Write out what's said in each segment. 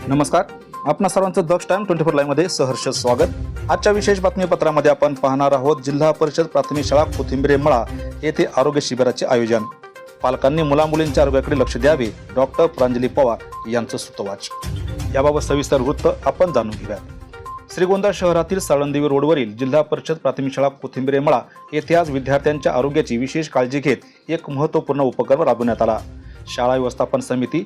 नमस्कार, आपणा सर्वांचं दक्ष टाइम 24 लाईव्ह मध्ये सहर्ष स्वागत। आजच्या विशेष बातमीपत्रामध्ये आपण पाहणार आहोत जिल्हा परिषद प्राथमिक शाळा कोथिंबिरे मळा येथे आरोग्य शिबिराचे आयोजन। पालकांनी मुलामुलींच्या आरोग्याकडे लक्ष द्यावे, डॉक्टर प्रांजली पवार यांचं सूतोवाच। याबाबत सविस्तर वृत्त आपण जाणून घेऊया। श्रीगोंदा शहरातील साळंदेवी रोडवरील जिल्हा परिषद प्राथमिक शाळा कोथिंबिरे मळा येथे आज विद्यार्थ्यांच्या आरोग्याची विशेष काळजी घेत एक महत्त्वपूर्ण उपक्रम राबवण्यात आला। शाळा व्यवस्थापन समिती,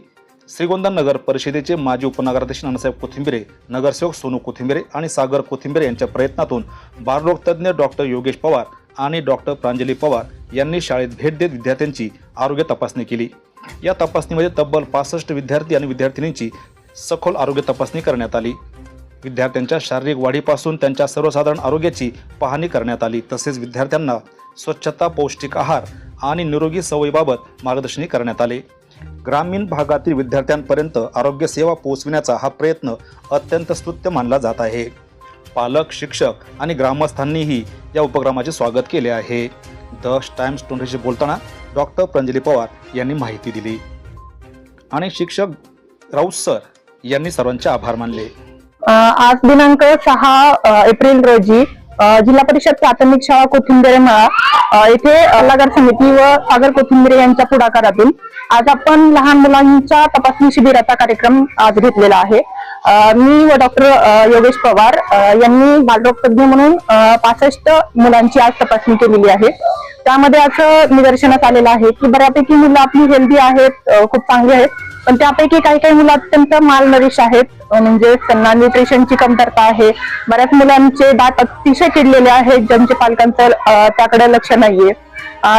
श्रीगोंदा नगर परिषदेचे माजी उपनगराध्यक्ष नानासाहेब कोथिंबिरे, नगरसेवक सोनू कोथिंबिरे आणि सागर कोथिंबिरे यांच्या प्रयत्नातून बालरोग तज्ञ डॉक्टर योगेश पवार आणि डॉक्टर प्रांजली पवार यांनी शाळेत भेट देत विद्यार्थ्यांची आरोग्य तपासणी केली। या तपासणीमध्ये तब्बल 65 विद्यार्थी आणि विद्यार्थिनींची सखोल आरोग्य तपासणी करण्यात आली। विद्यार्थ्यांच्या शारीरिक वाढीपासून त्यांच्या सर्वसाधारण आरोग्याची पाहणी करण्यात आली। तसेच विद्यार्थ्यांना स्वच्छता, पौष्टिक आहार आणि निरोगी सवयीबाबत मार्गदर्शन करण्यात आले। ग्रामीण भागातील विद्यार्थ्यांपर्यंत आरोग्य सेवा पोहोचविण्याचा हा प्रयत्न अत्यंत स्तुत्य मानला जात आहे। पालक, शिक्षक आणि ग्रामस्थांनीही या उपक्रमाचे स्वागत केले आहे। द टाइम्स 24शी बोलताना डॉक्टर प्रांजली पवार यांनी माहिती दिली आणि शिक्षक राऊत सर यांनी सर्वांचे आभार मानले। आज दिनांक 6 एप्रिल रोजी जिल्हा परिषद प्राथमिक शाळा कोथिंबिरे मळा येथे सल्लागार समिती व सागर कोथिंबिरे यांच्या पुढाकारातून आज आपण लहान मुलांच्या तपासणी शिबिराचा कार्यक्रम आज घेतलेला आहे। मी व डॉक्टर योगेश पवार यांनी बालरोग तज्ञ म्हणून 65 मुलांची आज तपासणी केलेली आहे। त्यामध्ये असं निदर्शनास आलेलं आहे की बऱ्यापैकी मुलं आपली हेल्दी आहेत, खूप चांगली आहेत, पण त्यापैकी काही मुलं अत्यंत मालनरिश आहेत, म्हणजे त्यांना न्यूट्रिशनची कमतरता आहे। बऱ्याच मुलांचे दात अतिशय किडलेले आहेत, ज्यांच्या पालकांचं त्याकडे लक्ष नाहीये।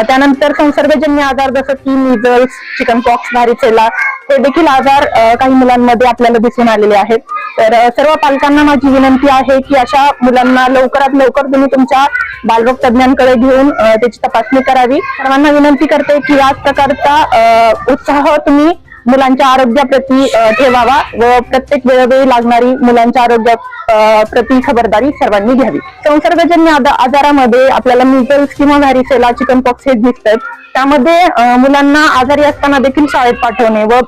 त्यानंतर संसर्गजन्य आजार जसं की मीजल्स, चिकन पॉक्स, व्हॅरिसेला हे देखील आजार काही मुलांमध्ये आपल्याला दिसून आलेले आहेत। तर सर्व पालकांना माझी विनंती आहे की अशा मुलांना लवकरात लवकर तुम्ही तुमच्या बालरोग तज्ञांकडे घेऊन त्याची तपासणी करावी। सर्वांना विनंती करते की याच प्रकारचा उत्साह तुम्ही मुलांच्या आरोग्याप्रती ठेवावा व प्रत्येक वेळोवेळी लागणारी मुलांच्या आरोग्याप्रती खबरदारी सर्वांनी घ्यावी। संसर्गजन्य आजारामध्ये आपल्याला मीजल्स किंवा व्हॅरिसेला, चिकन पॉक्स हे दिसतात। त्यामध्ये मुलांना आजारी असताना देखील शाळेत पाठवणे व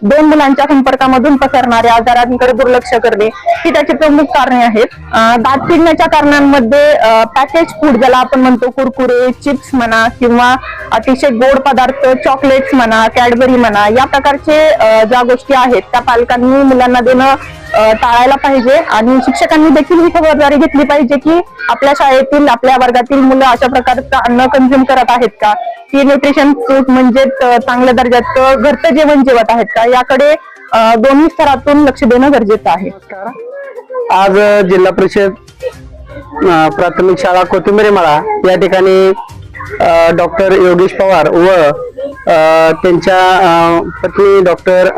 2 मुलांच्या संपर्कामधून पसरणाऱ्या आजारांकडे दुर्लक्ष करणे ही त्याची प्रमुख कारणे आहेत। दात किडण्याच्या कारणांमध्ये पॅकेज फूड ज्याला आपण म्हणतो, कुरकुरे, चिप्स म्हणा किंवा अतिशय गोड पदार्थ, चॉकलेट्स म्हणा, कॅडबरी म्हणा, या प्रकारचे ज्या गोष्टी आहेत त्या पालकांनी मुलांना देणं टाळायला पाहिजे आणि शिक्षकांनी देखील ही खबरदारी घेतली पाहिजे की आपल्या शाळेतील, आपल्या वर्गातील मुलं अशा प्रकारचं अन्न कंझ्युम करत आहेत का, की न्यूट्रिशन फूड म्हणजे चांगल्या दर्जाचं घरचं जेवण जेवत आहेत का, याकडे दोन्ही स्तरातून लक्ष देणं गरजेचं आहे। आज जिल्हा परिषद प्राथमिक शाळा कोथिंबिरे मळा या ठिकाणी डॉक्टर योगेश पवार व त्यांच्या पत्नी डॉक्टर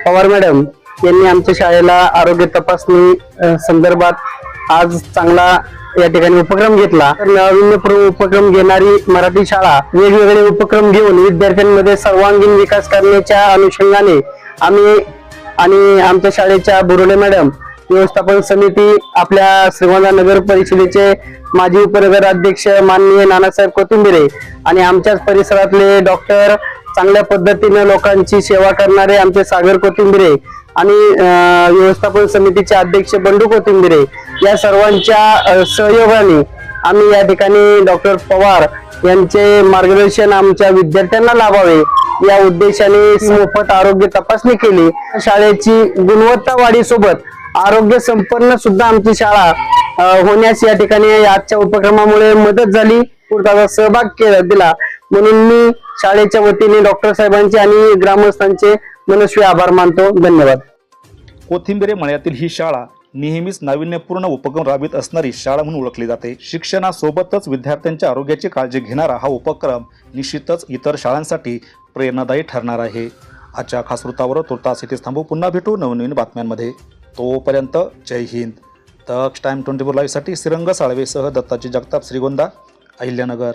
पवार मॅडम यांनी आमच्या शाळेला आरोग्य तपासणी संदर्भात आज चांगला या ठिकाणी उपक्रम घेतला। नाविन्यपूर्ण उपक्रम घेणारी मराठी शाळा वेगवेगळे उपक्रम घेऊन विद्यार्थ्यांमध्ये सर्वांगीण विकास करण्याच्या अनुषंगाने आम्ही आणि आमच्या शाळेच्या बुरुले मॅडम, व्यवस्थापन समिती, आपल्या श्रीगोंदा नगर परिषदेचे माजी उपनगराध्यक्ष माननीय नानासाहेब कोथिंबिरे आणि आमच्याच परिसरातले डॉक्टर, चांगल्या पद्धतीने लोकांची सेवा करणारे आमचे सागर कोथिंबिरे आणि व्यवस्थापन समितीचे अध्यक्ष बंडू कोथिंबिरे या सर्वांच्या सहयोगाने आम्ही या ठिकाणी डॉक्टर पवार यांचे मार्गदर्शन आमच्या विद्यार्थ्यांना लाभावे या उद्देशाने मोफत आरोग्य तपासणी केली। शाळेची गुणवत्ता वाढीसोबत आरोग्य संपन्न सुद्धा आमची शाळा होण्यास या ठिकाणी आजच्या उपक्रमामुळे मदत झाली, पूर्ण सहभाग दिला, म्हणून मी शाळेच्या वतीने डॉक्टर साहेबांचे आणि ग्रामस्थांचे मनस्वी आभार मानतो। धन्यवाद। कोथिंबिरे मळ्यातील ही शाळा नेहमीच नाविन्यपूर्ण उपक्रम राबवित असणारी शाळा म्हणून ओळखली जाते। शिक्षणासोबतच विद्यार्थ्यांच्या आरोग्याची काळजी घेणारा हा उपक्रम निश्चितच इतर शाळांसाठी प्रेरणादायी ठरणार आहे। आजच्या खास वृत्तावर तुर्तास इथेच थांबू, पुन्हा भेटू नवनवीन बातम्यांमध्ये। तोपर्यंत जय हिंद। दक्ष टाइम 24 लाईव्ह साठी श्रीरंग साळवेसह दत्ताजी जगताप, श्रीगोंदा, अहिल्यानगर।